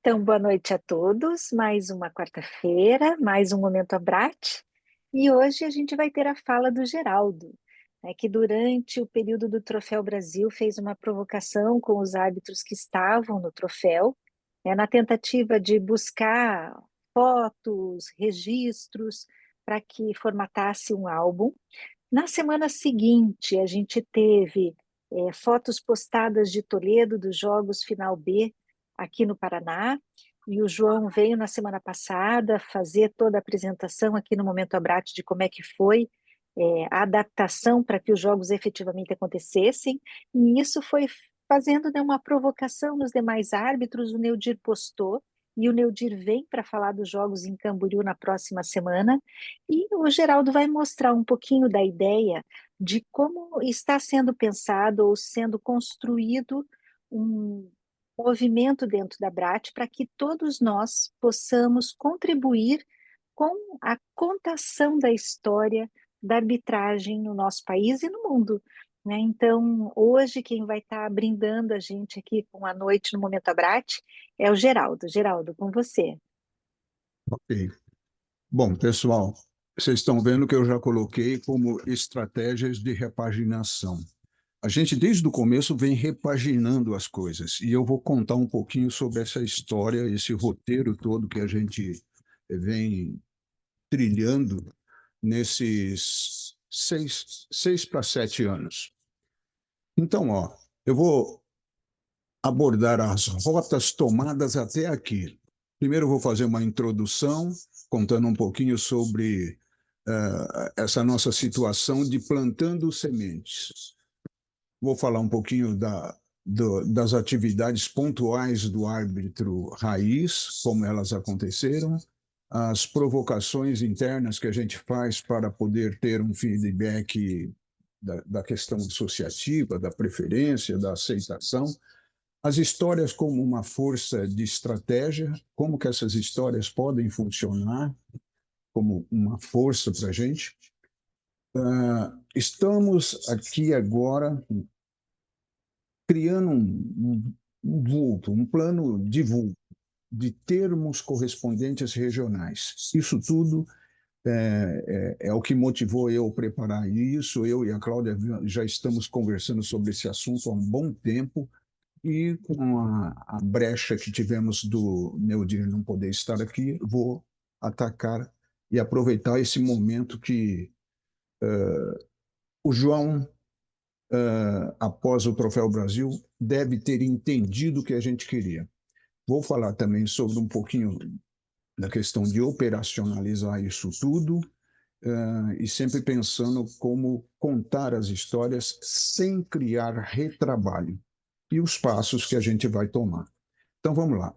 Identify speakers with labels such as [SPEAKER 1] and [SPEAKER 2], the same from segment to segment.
[SPEAKER 1] Então, boa noite a todos. Mais uma quarta-feira, mais um Momento Abrat. E hoje a gente vai ter a fala do Geraldo, né, que durante o período do Troféu Brasil fez uma provocação com os árbitros que estavam no troféu, né, na tentativa de buscar fotos, registros, para que formatasse um álbum. Na semana seguinte, a gente teve fotos postadas de Toledo, dos Jogos Final B, aqui no Paraná, e o João veio na semana passada fazer toda a apresentação aqui no Momento Abrat de como é que foi a adaptação para que os jogos efetivamente acontecessem, e isso foi fazendo, né, uma provocação nos demais árbitros. O Neudir postou, e o Neudir vem para falar dos jogos em Camboriú na próxima semana, e o Geraldo vai mostrar um pouquinho da ideia de como está sendo pensado ou sendo construído um movimento dentro da Brat para que todos nós possamos contribuir com a contação da história da arbitragem no nosso país e no mundo, né? Então, hoje quem vai estar brindando a gente aqui com a noite no Momento Abrat é o Geraldo. Geraldo, com você.
[SPEAKER 2] Ok. Bom, pessoal, vocês estão vendo que eu já coloquei como estratégias de repaginação. A gente, desde o começo, vem repaginando as coisas, e eu vou contar um pouquinho sobre essa história, esse roteiro todo que a gente vem trilhando nesses 6 para 7 anos. Então, eu vou abordar as rotas tomadas até aqui. Primeiro, eu vou fazer uma introdução, contando um pouquinho sobre essa nossa situação de plantando sementes. Vou falar um pouquinho das atividades pontuais do árbitro raiz, como elas aconteceram, as provocações internas que a gente faz para poder ter um feedback da questão associativa, da preferência, da aceitação, as histórias como uma força de estratégia, como que essas histórias podem funcionar como uma força para a gente. Estamos aqui agora criando um vulto, um plano de vulto, de termos correspondentes regionais. Isso tudo é o que motivou eu a preparar isso. Eu e a Cláudia já estamos conversando sobre esse assunto há um bom tempo, e com a brecha que tivemos do Neudir não poder estar aqui, vou atacar e aproveitar esse momento que o João, após o Troféu Brasil, deve ter entendido o que a gente queria. Vou falar também sobre um pouquinho da questão de operacionalizar isso tudo, e sempre pensando como contar as histórias sem criar retrabalho, e os passos que a gente vai tomar. Então, vamos lá.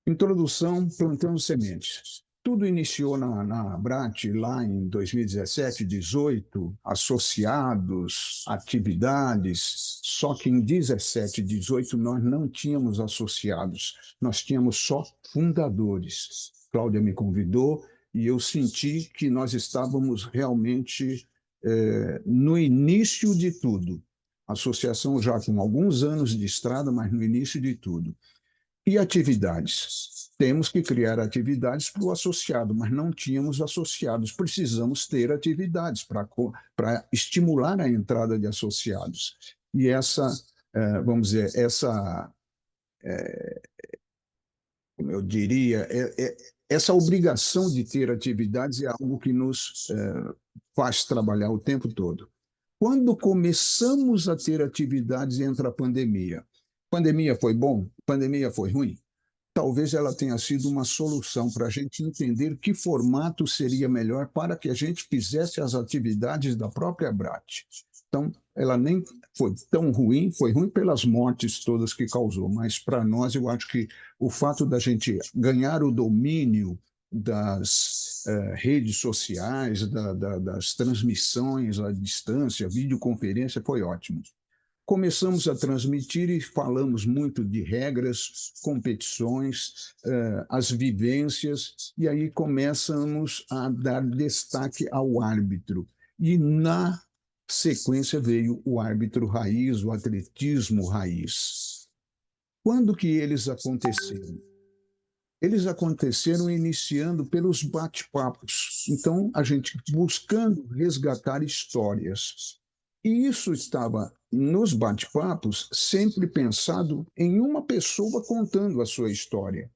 [SPEAKER 2] Introdução, plantando sementes. Tudo iniciou na Abrat lá em 2017, 18, associados, atividades, só que em 17, 18 nós não tínhamos associados, nós tínhamos só fundadores. Cláudia me convidou e eu senti que nós estávamos realmente no início de tudo. Associação já com alguns anos de estrada, mas no início de tudo. E atividades? Temos que criar atividades para o associado, mas não tínhamos associados. Precisamos ter atividades para estimular a entrada de associados. E essa, vamos dizer, como eu diria, essa obrigação de ter atividades é algo que nos faz trabalhar o tempo todo. Quando começamos a ter atividades, entra a pandemia. Pandemia foi bom? Pandemia foi ruim? Talvez ela tenha sido uma solução para a gente entender que formato seria melhor para que a gente fizesse as atividades da própria Brat. Então, ela nem foi tão ruim, foi ruim pelas mortes todas que causou, mas para nós eu acho que o fato da gente ganhar o domínio das redes sociais, das transmissões à distância, videoconferência, foi ótimo. Começamos a transmitir e falamos muito de regras, competições, as vivências, e aí começamos a dar destaque ao árbitro. E na sequência veio o árbitro raiz, o atletismo raiz. Quando que eles aconteceram? eles aconteceram iniciando pelos bate-papos. Então, a gente buscando resgatar histórias. E isso estava nos bate-papos sempre pensado em uma pessoa contando a sua história.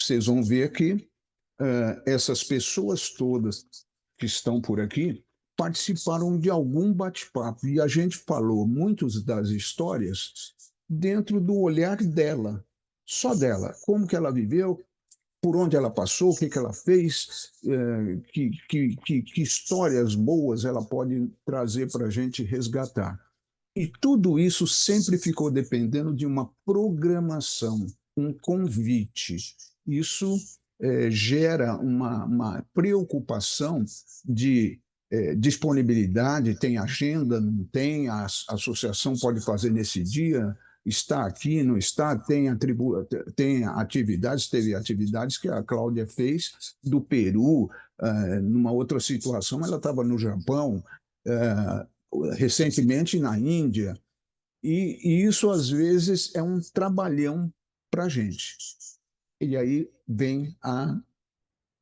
[SPEAKER 2] Vocês vão ver que essas pessoas todas que estão por aqui participaram de algum bate-papo e a gente falou muitas das histórias dentro do olhar dela, só dela, como que ela viveu, por onde ela passou, o que, que ela fez, que histórias boas ela pode trazer para a gente resgatar. E tudo isso sempre ficou dependendo de uma programação, um convite. Isso gera uma preocupação de disponibilidade, tem agenda, não tem, a associação pode fazer nesse dia, está aqui, não está, tem atividades, teve atividades que a Cláudia fez do Peru, numa outra situação, ela estava no Japão, recentemente na Índia, e isso às vezes é um trabalhão para a gente. E aí vem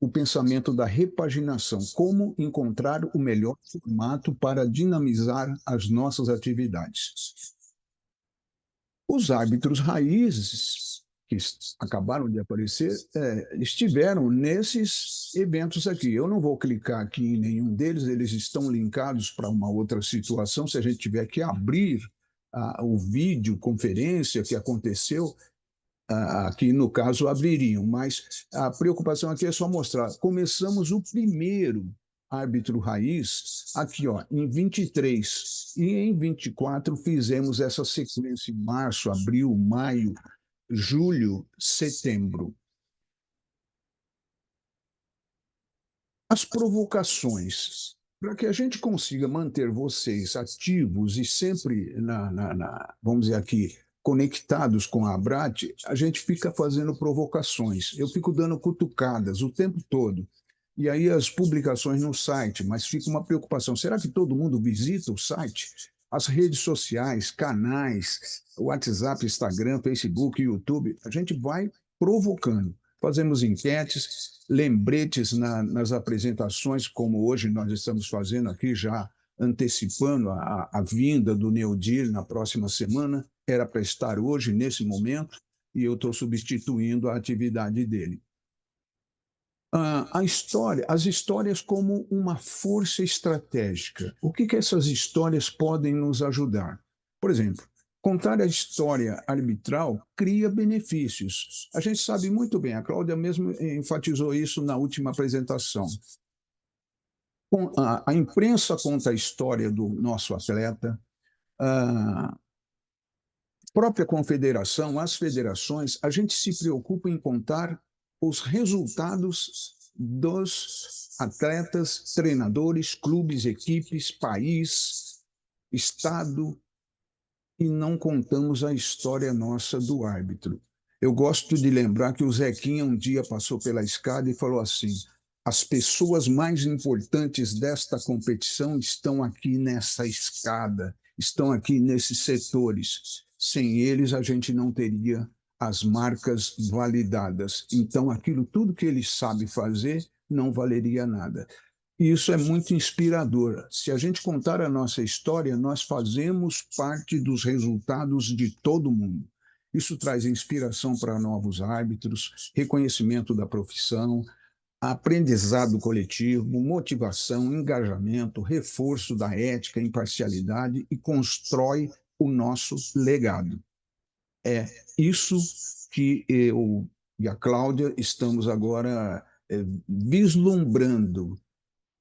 [SPEAKER 2] o pensamento da repaginação, como encontrar o melhor formato para dinamizar as nossas atividades. Os árbitros raízes, que acabaram de aparecer, estiveram nesses eventos aqui. Eu não vou clicar aqui em nenhum deles, eles estão linkados para uma outra situação. Se a gente tiver que abrir o vídeo conferência que aconteceu, aqui no caso abririam, mas a preocupação aqui é só mostrar. Começamos o primeiro árbitro raiz aqui, ó, em 23, e em 24 fizemos essa sequência em março, abril, maio, julho, setembro. As provocações. Para que a gente consiga manter vocês ativos e sempre, vamos dizer aqui, conectados com a Abrat, a gente fica fazendo provocações. Eu fico dando cutucadas o tempo todo. E aí as publicações no site, mas fica uma preocupação. Será que todo mundo visita o site? As redes sociais, canais, WhatsApp, Instagram, Facebook, YouTube, a gente vai provocando. Fazemos enquetes, lembretes nas apresentações, como hoje nós estamos fazendo aqui, já antecipando a vinda do Neodir na próxima semana. Era para estar hoje, nesse momento, e eu estou substituindo a atividade dele. As histórias como uma força estratégica. O que essas histórias podem nos ajudar? Por exemplo, contar a história arbitral cria benefícios. A gente sabe muito bem, a Cláudia mesmo enfatizou isso na última apresentação. A imprensa conta a história do nosso atleta, a própria confederação, as federações, a gente se preocupa em contar os resultados dos atletas, treinadores, clubes, equipes, país, estado, e não contamos a história nossa do árbitro. Eu gosto de lembrar que o Zequinha um dia passou pela escada e falou assim: as pessoas mais importantes desta competição estão aqui nessa escada, estão aqui nesses setores. Sem eles, a gente não teria as marcas validadas. Então, aquilo tudo que ele sabe fazer não valeria nada. E isso é muito inspirador. Se a gente contar a nossa história, nós fazemos parte dos resultados de todo mundo. Isso traz inspiração para novos árbitros, reconhecimento da profissão, aprendizado coletivo, motivação, engajamento, reforço da ética, imparcialidade e constrói o nosso legado. É isso que eu e a Cláudia estamos agora vislumbrando,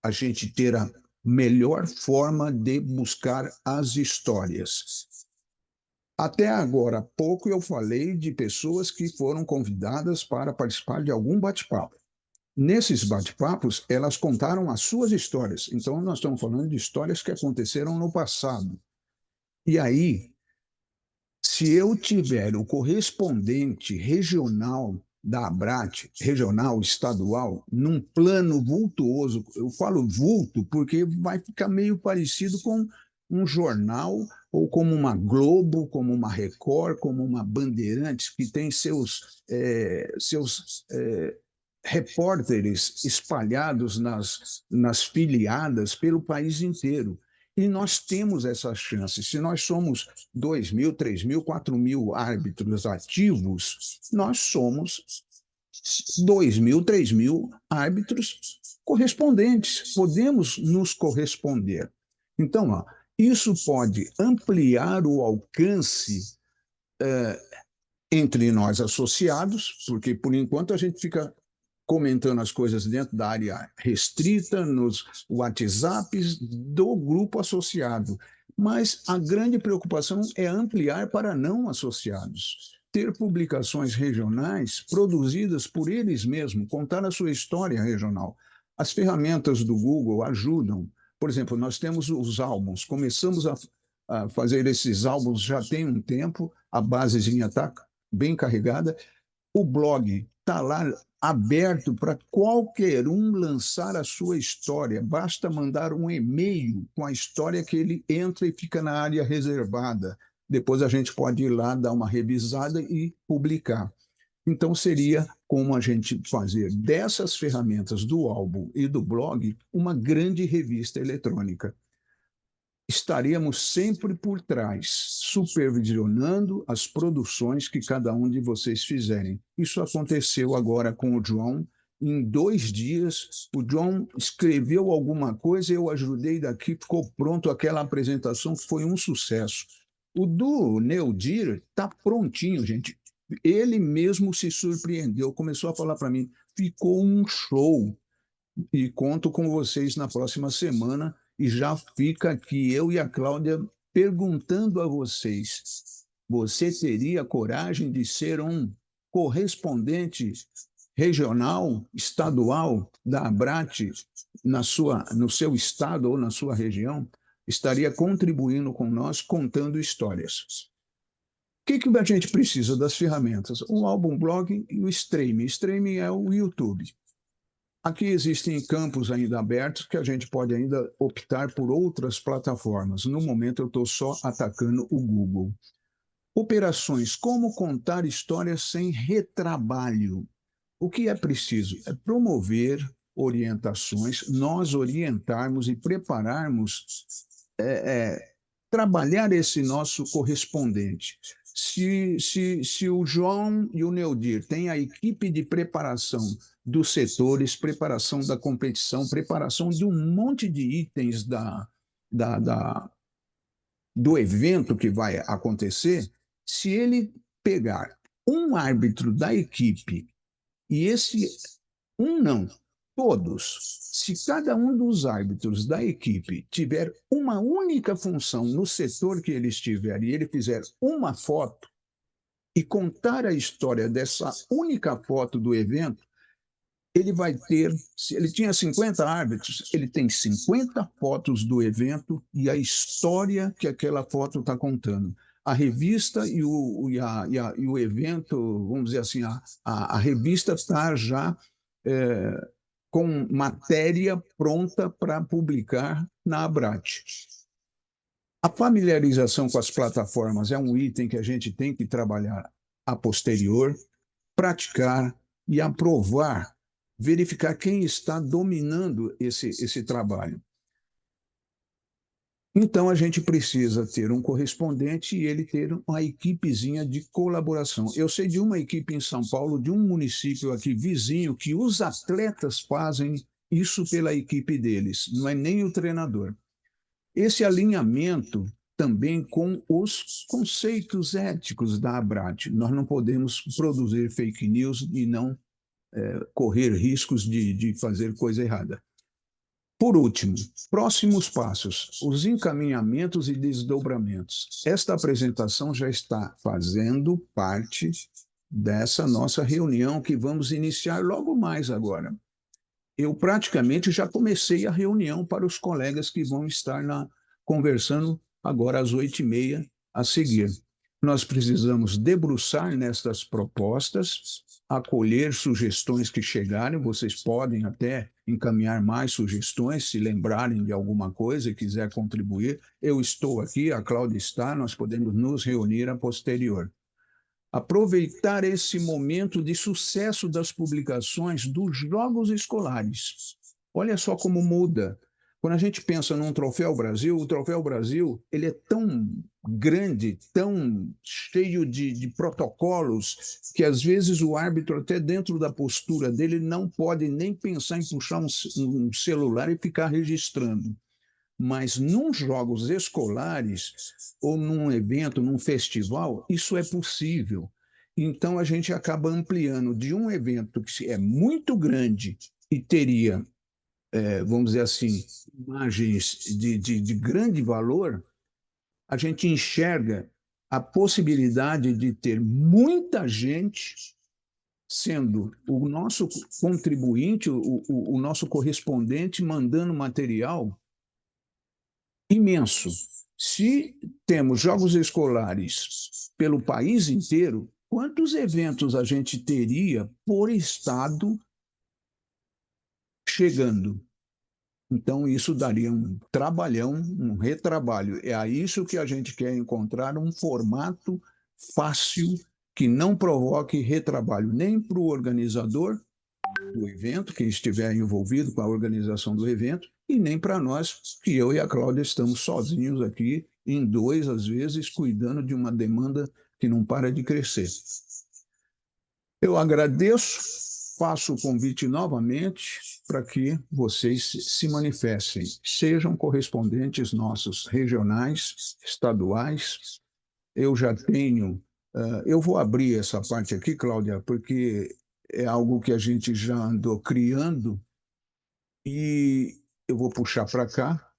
[SPEAKER 2] a gente ter a melhor forma de buscar as histórias. Até agora há pouco eu falei de pessoas que foram convidadas para participar de algum bate-papo. Nesses bate-papos, elas contaram as suas histórias. Então, nós estamos falando de histórias que aconteceram no passado. E aí, se eu tiver o correspondente regional da Abrat, regional, estadual, num plano vultuoso, eu falo vulto porque vai ficar meio parecido com um jornal ou como uma Globo, como uma Record, como uma Bandeirantes, que tem seus repórteres espalhados nas filiadas pelo país inteiro. E nós temos essa chance. Se nós somos 2.000, 3.000, 4.000 árbitros ativos, nós somos 2.000, 3.000 árbitros correspondentes. Podemos nos corresponder. Então, ó, isso pode ampliar o alcance entre nós associados, porque, por enquanto, a gente fica comentando as coisas dentro da área restrita, nos WhatsApps do grupo associado. Mas a grande preocupação é ampliar para não associados. Ter publicações regionais produzidas por eles mesmos, contar a sua história regional. As ferramentas do Google ajudam. Por exemplo, nós temos os álbuns, começamos a fazer esses álbuns já tem um tempo, a basezinha está bem carregada. O blog está lá aberto para qualquer um lançar a sua história. Basta mandar um e-mail com a história que ele entra e fica na área reservada. Depois a gente pode ir lá, dar uma revisada e publicar. Então, seria como a gente fazer dessas ferramentas do álbum e do blog uma grande revista eletrônica. Estaríamos sempre por trás, supervisionando as produções que cada um de vocês fizerem. Isso aconteceu agora com o João. Em 2 dias, o João escreveu alguma coisa, eu ajudei daqui, ficou pronto, aquela apresentação foi um sucesso. O do Neudir está prontinho, gente. Ele mesmo se surpreendeu, começou a falar para mim, ficou um show. E conto com vocês na próxima semana. E já fica aqui eu e a Cláudia perguntando a vocês: você teria coragem de ser um correspondente regional, estadual da Abrat no seu estado ou na sua região? Estaria contribuindo com nós, contando histórias. O que a gente precisa das ferramentas? O álbum blog e o streaming. Streaming é o YouTube. Aqui existem campos ainda abertos que a gente pode ainda optar por outras plataformas. No momento, eu estou só atacando o Google. Operações, como contar histórias sem retrabalho. O que é preciso? É promover orientações, nós orientarmos e prepararmos, trabalhar esse nosso correspondente. Se o João e o Neudir têm a equipe de preparação dos setores, preparação da competição, preparação de um monte de itens do evento que vai acontecer, se ele pegar um árbitro da equipe e esse não, todos, se cada um dos árbitros da equipe tiver uma única função no setor que ele estiver e ele fizer uma foto e contar a história dessa única foto do evento, ele vai ter, se ele tinha 50 árbitros, ele tem 50 fotos do evento e a história que aquela foto está contando. A revista e o evento, vamos dizer assim, a revista está já com matéria pronta para publicar na Abrat. A familiarização com as plataformas é um item que a gente tem que trabalhar a posterior, praticar e aprovar, verificar quem está dominando esse trabalho. Então, a gente precisa ter um correspondente e ele ter uma equipezinha de colaboração. Eu sei de uma equipe em São Paulo, de um município aqui vizinho, que os atletas fazem isso pela equipe deles, não é nem o treinador. Esse alinhamento também com os conceitos éticos da Abrat. Nós não podemos produzir fake news e não correr riscos de fazer coisa errada. Por último, próximos passos, os encaminhamentos e desdobramentos. Esta apresentação já está fazendo parte dessa nossa reunião que vamos iniciar logo mais agora. Eu praticamente já comecei a reunião para os colegas que vão estar conversando agora às 8h30 a seguir. Nós precisamos debruçar nestas propostas, acolher sugestões que chegarem, vocês podem até encaminhar mais sugestões, se lembrarem de alguma coisa e quiser contribuir. Eu estou aqui, a Cláudia está, nós podemos nos reunir a posterior. Aproveitar esse momento de sucesso das publicações dos jogos escolares. Olha só como muda. Quando a gente pensa num Troféu Brasil, o Troféu Brasil ele é tão grande, tão cheio de protocolos, que às vezes o árbitro, até dentro da postura dele, não pode nem pensar em puxar um celular e ficar registrando. Mas nos jogos escolares, ou num evento, num festival, isso é possível. Então, a gente acaba ampliando de um evento que é muito grande e teria, vamos dizer assim, imagens de grande valor, a gente enxerga a possibilidade de ter muita gente sendo o nosso contribuinte, o nosso correspondente, mandando material imenso. Se temos jogos escolares pelo país inteiro, quantos eventos a gente teria por estado chegando? Então, isso daria um trabalhão, um retrabalho. É a isso que a gente quer encontrar, um formato fácil, que não provoque retrabalho nem para o organizador do evento, quem estiver envolvido com a organização do evento, e nem para nós, que eu e a Cláudia estamos sozinhos aqui, em dois, às vezes, cuidando de uma demanda que não para de crescer. Eu agradeço, faço o convite novamente para que vocês se manifestem, sejam correspondentes nossos regionais, estaduais. Eu já tenho, eu vou abrir essa parte aqui, Cláudia, porque é algo que a gente já andou criando e eu vou puxar para cá.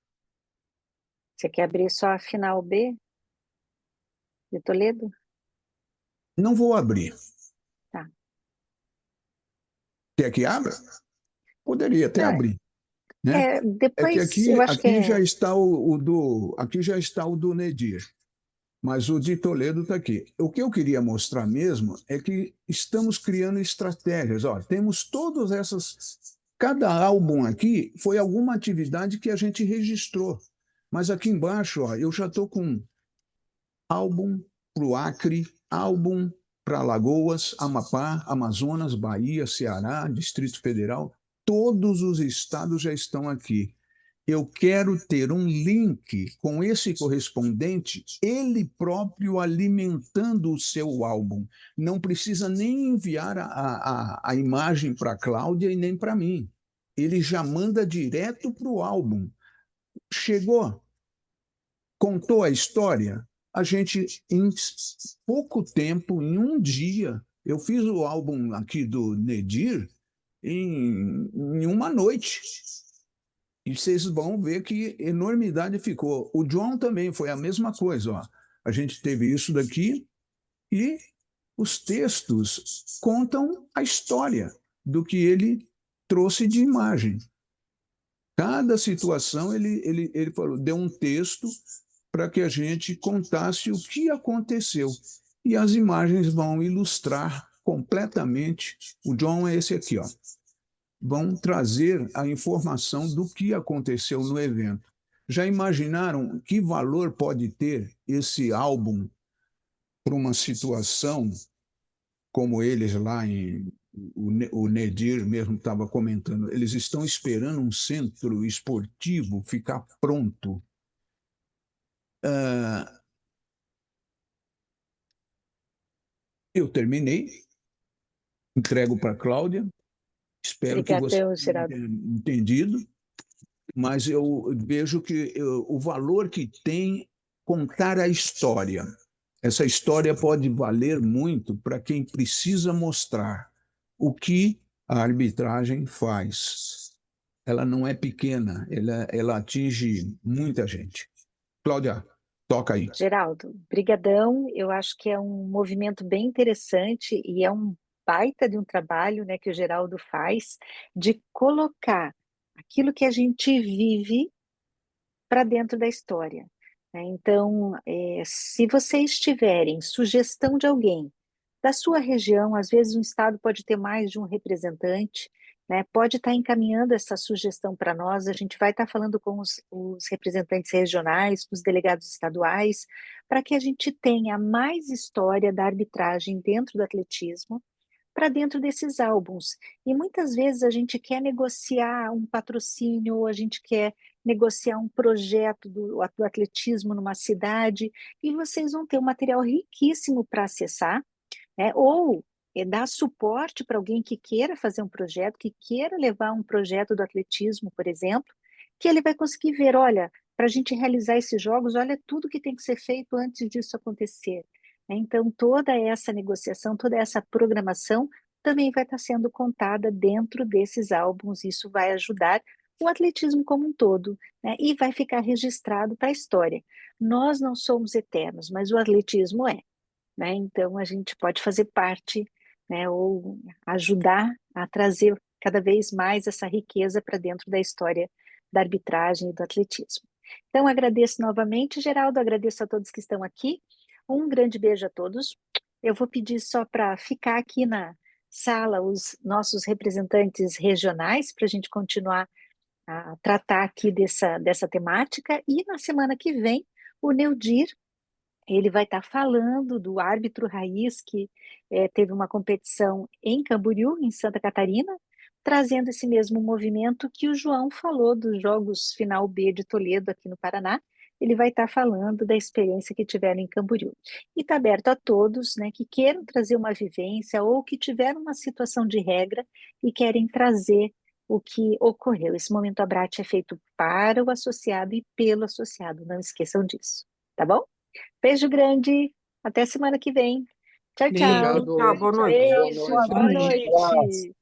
[SPEAKER 1] Você quer abrir só a final B de Toledo?
[SPEAKER 2] Não vou abrir.
[SPEAKER 1] Tá.
[SPEAKER 2] Quer que abra? Poderia até
[SPEAKER 1] Não,
[SPEAKER 2] abrir, né? É que
[SPEAKER 1] depois eu acho que
[SPEAKER 2] aqui já está aqui já está o do Nedir, mas o de Toledo está aqui. O que eu queria mostrar mesmo é que estamos criando estratégias. Ó, temos todas essas. Cada álbum aqui foi alguma atividade que a gente registrou. Mas aqui embaixo, ó, eu já estou com álbum para o Acre, álbum para Alagoas, Amapá, Amazonas, Bahia, Ceará, Distrito Federal. Todos os estados já estão aqui. Eu quero ter um link com esse correspondente, ele próprio alimentando o seu álbum. Não precisa nem enviar a imagem para a Cláudia e nem para mim. Ele já manda direto para o álbum. Chegou, contou a história, a gente, em pouco tempo, em um dia, eu fiz o álbum aqui do Nedir em uma noite. E vocês vão ver que enormidade ficou. O John também foi a mesma coisa. Ó. A gente teve isso daqui e os textos contam a história do que ele trouxe de imagem. Cada situação ele falou, deu um texto para que a gente contasse o que aconteceu. E as imagens vão ilustrar completamente. O John é esse aqui, ó. Vão trazer a informação do que aconteceu no evento. Já imaginaram que valor pode ter esse álbum para uma situação como eles lá em o Nedir mesmo estava comentando, eles estão esperando um centro esportivo ficar pronto. Eu terminei, entrego para a Cláudia, espero que você
[SPEAKER 1] Obrigadão, Geraldo.
[SPEAKER 2] tenha entendido, mas eu vejo que o valor que tem contar a história. Essa história pode valer muito para quem precisa mostrar o que a arbitragem faz. Ela não é pequena, ela atinge muita gente. Cláudia, toca aí.
[SPEAKER 1] Geraldo, brigadão. Eu acho que é um movimento bem interessante e é um baita de um trabalho, né, que o Geraldo faz de colocar aquilo que a gente vive para dentro da história, né? Então, se vocês tiverem sugestão de alguém da sua região. Às vezes um estado pode ter mais de um representante, né? Pode estar encaminhando essa sugestão para nós, a gente vai estar falando com os representantes regionais, com os delegados estaduais, para que a gente tenha mais história da arbitragem dentro do atletismo, para dentro desses álbuns. E muitas vezes a gente quer negociar um patrocínio, ou a gente quer negociar um projeto do atletismo numa cidade, e vocês vão ter um material riquíssimo para acessar, né? Ou dar suporte para alguém que queira fazer um projeto, que queira levar um projeto do atletismo, por exemplo, que ele vai conseguir ver, olha, para a gente realizar esses jogos, olha tudo que tem que ser feito antes disso acontecer, né? Então, toda essa negociação, toda essa programação também vai estar sendo contada dentro desses álbuns. Isso vai ajudar o atletismo como um todo, né? E vai ficar registrado para a história. Nós não somos eternos, mas o atletismo é, né? Então a gente pode fazer parte, né, ou ajudar a trazer cada vez mais essa riqueza para dentro da história da arbitragem e do atletismo. Então agradeço novamente, Geraldo, agradeço a todos que estão aqui. Um grande beijo a todos. Eu vou pedir só para ficar aqui na sala os nossos representantes regionais para a gente continuar a tratar aqui dessa temática, e na semana que vem o Neudir, ele vai estar falando do árbitro raiz que teve uma competição em Camboriú, em Santa Catarina, trazendo esse mesmo movimento que o João falou dos Jogos Final B de Toledo, aqui no Paraná. Ele vai estar falando da experiência que tiveram em Camboriú. E está aberto a todos, né, que queiram trazer uma vivência ou que tiveram uma situação de regra e querem trazer o que ocorreu. Esse momento Abrat é feito para o associado e pelo associado, não esqueçam disso, tá bom? Beijo grande. Até semana que vem. Tchau, tchau.
[SPEAKER 3] Beijo, tchau,
[SPEAKER 4] Obrigado.
[SPEAKER 3] boa noite.
[SPEAKER 4] Boa
[SPEAKER 1] Beijo,
[SPEAKER 4] noite.
[SPEAKER 1] boa
[SPEAKER 4] Um abraço.
[SPEAKER 1] noite.